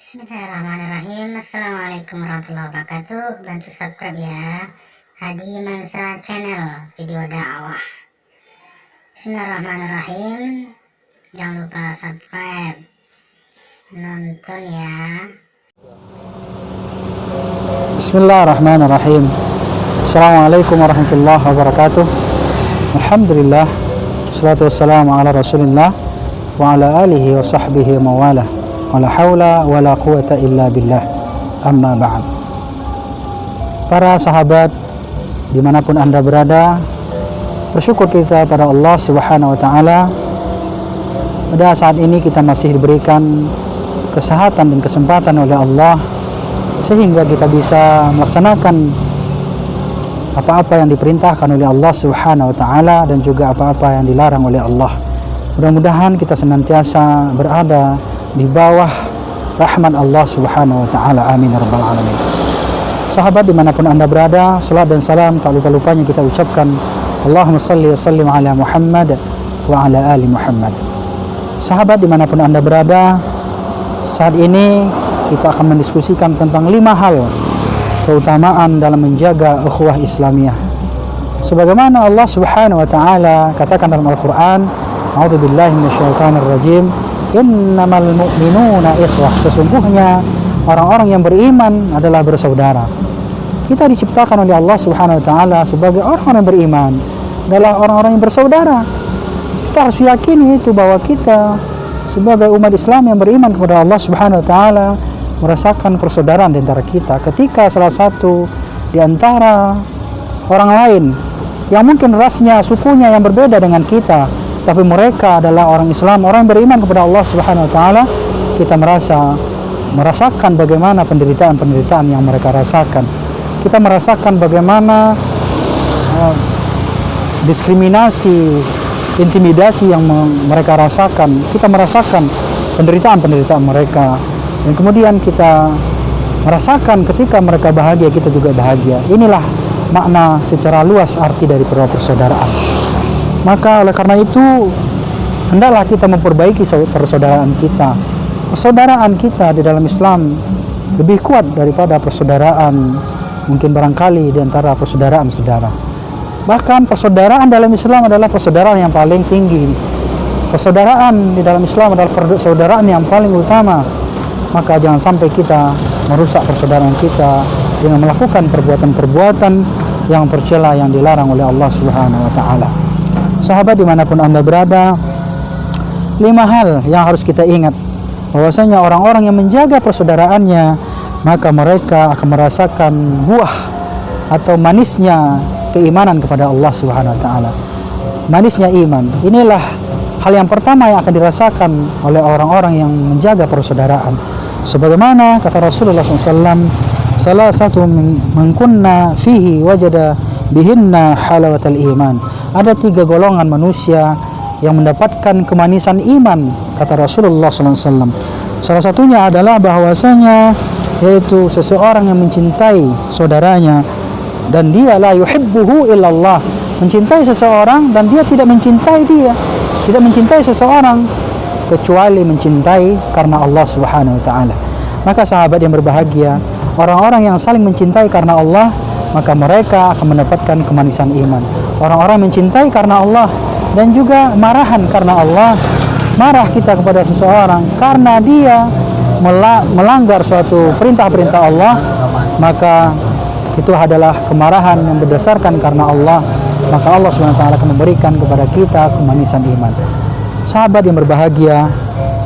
Bismillahirrahmanirrahim. Assalamualaikum warahmatullahi wabarakatuh. Bantu subscribe ya, Hadi Mansa Channel video dakwah. Bismillahirrahmanirrahim. Jangan lupa subscribe, nonton ya. Bismillahirrahmanirrahim. Assalamualaikum warahmatullahi wabarakatuh. Alhamdulillah, salatu wassalamu ala rasulillah wa ala alihi wa sahbihi wa mawalah. Wala haula wala quwata illa billah. Amma ba'd. Para sahabat dimanapun anda berada, bersyukur kita pada Allah subhanahu wa ta'ala. Pada saat ini kita masih diberikan kesehatan dan kesempatan oleh Allah, sehingga kita bisa melaksanakan apa-apa yang diperintahkan oleh Allah subhanahu wa ta'ala dan juga apa-apa yang dilarang oleh Allah. Mudah-mudahan kita senantiasa berada di bawah rahmat Allah subhanahu wa ta'ala. Amin ya rabbal alamin. Sahabat dimanapun anda berada, salat dan salam tak lupa-lupanya kita ucapkan Allahumma salli wa sallim ala Muhammad wa ala ali Muhammad. Sahabat dimanapun anda berada, saat ini kita akan mendiskusikan tentang 5 hal keutamaan dalam menjaga ukhuwah Islamiyah. Sebagaimana Allah subhanahu wa ta'ala katakan dalam Al-Quran, a'udzubillahi minasyaitonir rajim, innamal mu'minuna ikhwah. Sesungguhnya orang-orang yang beriman adalah bersaudara. Kita diciptakan oleh Allah subhanahu wa ta'ala sebagai orang-orang yang beriman, adalah orang-orang yang bersaudara. Kita harus yakini itu, bahwa kita sebagai umat Islam yang beriman kepada Allah subhanahu wa ta'ala merasakan persaudaraan di antara kita. Ketika salah satu di antara orang lain yang mungkin rasnya, sukunya yang berbeda dengan kita, tapi mereka adalah orang Islam, orang yang beriman kepada Allah subhanahu wa ta'ala, kita merasakan bagaimana penderitaan-penderitaan yang mereka rasakan. Kita merasakan bagaimana diskriminasi, intimidasi yang mereka rasakan. Kita merasakan penderitaan-penderitaan mereka, dan kemudian kita merasakan ketika mereka bahagia, kita juga bahagia. Inilah makna secara luas arti dari persaudaraan. Maka oleh karena itu, hendaklah kita memperbaiki persaudaraan kita. Persaudaraan kita di dalam Islam lebih kuat daripada persaudaraan mungkin barangkali di antara persaudaraan saudara. Bahkan persaudaraan dalam Islam adalah persaudaraan yang paling tinggi. Persaudaraan di dalam Islam adalah persaudaraan yang paling utama. Maka jangan sampai kita merusak persaudaraan kita dengan melakukan perbuatan-perbuatan yang tercela, yang dilarang oleh Allah subhanahu wa ta'ala. Sahabat dimanapun anda berada, 5 hal yang harus kita ingat, bahwasanya orang-orang yang menjaga persaudaraannya, maka mereka akan merasakan buah atau manisnya keimanan kepada Allah subhanahu wa ta'ala. Manisnya iman. Inilah hal yang pertama yang akan dirasakan oleh orang-orang yang menjaga persaudaraan. Sebagaimana kata Rasulullah SAW, salah satu mengkunna fihi wajada bihinna halawatal iman. Ada 3 golongan manusia yang mendapatkan kemanisan iman, kata Rasulullah SAW. Salah satunya adalah bahwasanya yaitu seseorang yang mencintai saudaranya dan dia la yuhibbuhu illallah, mencintai seseorang dan dia tidak mencintai seseorang kecuali mencintai karena Allah subhanahu wa ta'ala. Maka sahabat yang berbahagia, orang-orang yang saling mencintai karena Allah, maka mereka akan mendapatkan kemanisan iman. Orang-orang mencintai karena Allah dan juga marahan karena Allah. Marah kita kepada seseorang karena dia melanggar suatu perintah-perintah Allah, maka itu adalah kemarahan yang berdasarkan karena Allah. Maka Allah SWT akan memberikan kepada kita kemanisan iman. Sahabat yang berbahagia,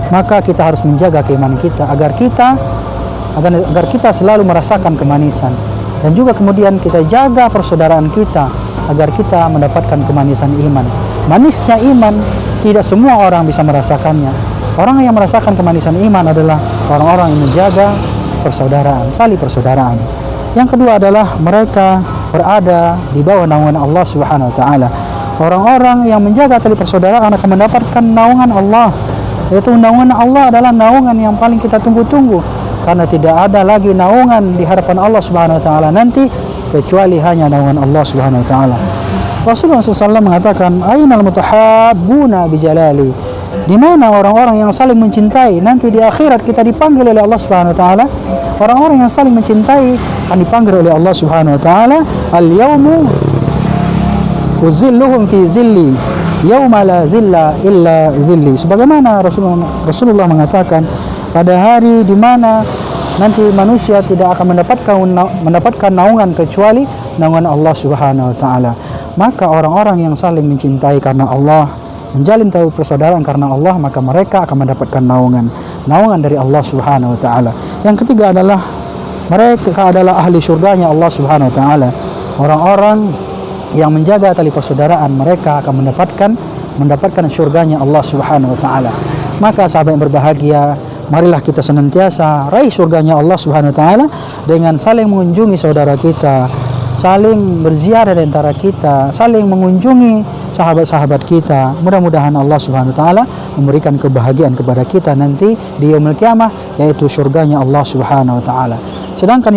maka kita harus menjaga keimanan kita agar kita selalu merasakan kemanisan. Dan juga kemudian kita jaga persaudaraan kita agar kita mendapatkan kemanisan iman. Manisnya iman tidak semua orang bisa merasakannya. Orang yang merasakan kemanisan iman adalah orang-orang yang menjaga persaudaraan, tali persaudaraan. Yang kedua adalah mereka berada di bawah naungan Allah subhanahu wa ta'ala. Orang-orang yang menjaga tali persaudaraan akan mendapatkan naungan Allah, yaitu naungan Allah adalah naungan yang paling kita tunggu-tunggu, karena tidak ada lagi naungan di hadapan Allah subhanahu wa ta'ala nanti kecuali hanya naungan Allah subhanahu wa ta'ala. Rasulullah SAW mengatakan, ainal mutahabbuna bijalali, Di mana orang-orang yang saling mencintai, nanti di akhirat kita dipanggil oleh Allah Subhanahu wa taala. Orang-orang yang saling mencintai akan dipanggil oleh Allah Subhanahu wa taala, al-yaumu uzilluhum fi zilli yauma la zilla illa zilli. Sebagaimana Rasulullah mengatakan, pada hari di mana nanti manusia tidak akan mendapatkan naungan kecuali naungan Allah Subhanahu wa taala. Maka orang-orang yang saling mencintai karena Allah, menjalin tali persaudaraan karena Allah, maka mereka akan mendapatkan naungan dari Allah Subhanahu wa taala. Yang ketiga adalah mereka adalah ahli surganya Allah Subhanahu wa taala. Orang-orang yang menjaga tali persaudaraan, mereka akan mendapatkan surganya Allah Subhanahu wa taala. Maka sahabat yang berbahagia, marilah kita senantiasa raih surganya Allah Subhanahu wa taala dengan saling mengunjungi saudara kita, saling berziarah di antara kita, saling mengunjungi sahabat-sahabat kita. Mudah-mudahan Allah Subhanahu wa taala memberikan kebahagiaan kepada kita nanti di yaumul qiyamah, yaitu surganya Allah Subhanahu wa taala. Sedangkan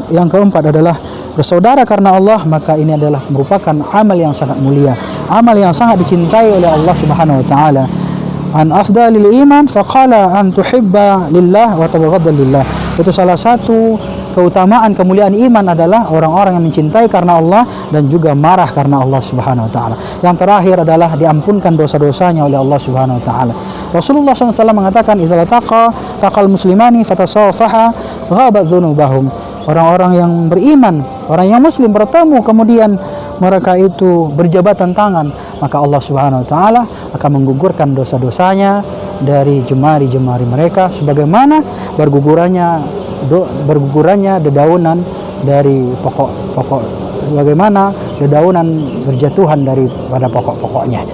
yang keempat adalah bersaudara karena Allah, maka ini adalah merupakan amal yang sangat mulia, amal yang sangat dicintai oleh Allah Subhanahu wa taala. An afdalil iman faqala an tuhibba lillah wa tabghadda lillah. Itu salah satu keutamaan kemuliaan iman adalah orang-orang yang mencintai karena Allah dan juga marah karena Allah Subhanahu wa taala. Yang terakhir adalah diampunkan dosa-dosanya oleh Allah Subhanahu wa taala. Rasulullah SAW mengatakan, "Idza taqal muslimani fatasafaha ghabat dzunubahum." Orang-orang yang beriman, orang yang muslim bertemu, kemudian mereka itu berjabatan tangan, maka Allah Subhanahu wa taala akan menggugurkan dosa-dosanya dari jemari-jemari mereka, sebagaimana bergugurannya dedaunan dari pokok-pokok, bagaimana dedaunan berjatuhan daripada pokok-pokoknya.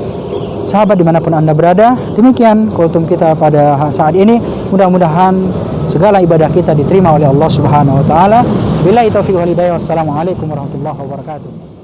Sahabat dimanapun Anda berada, demikian kultum kita pada saat ini. Mudah-mudahan segala ibadah kita diterima oleh Allah Subhanahu wa taala. Billahi taufiq wal hidayah. Wassalamualaikum warahmatullahi wabarakatuh.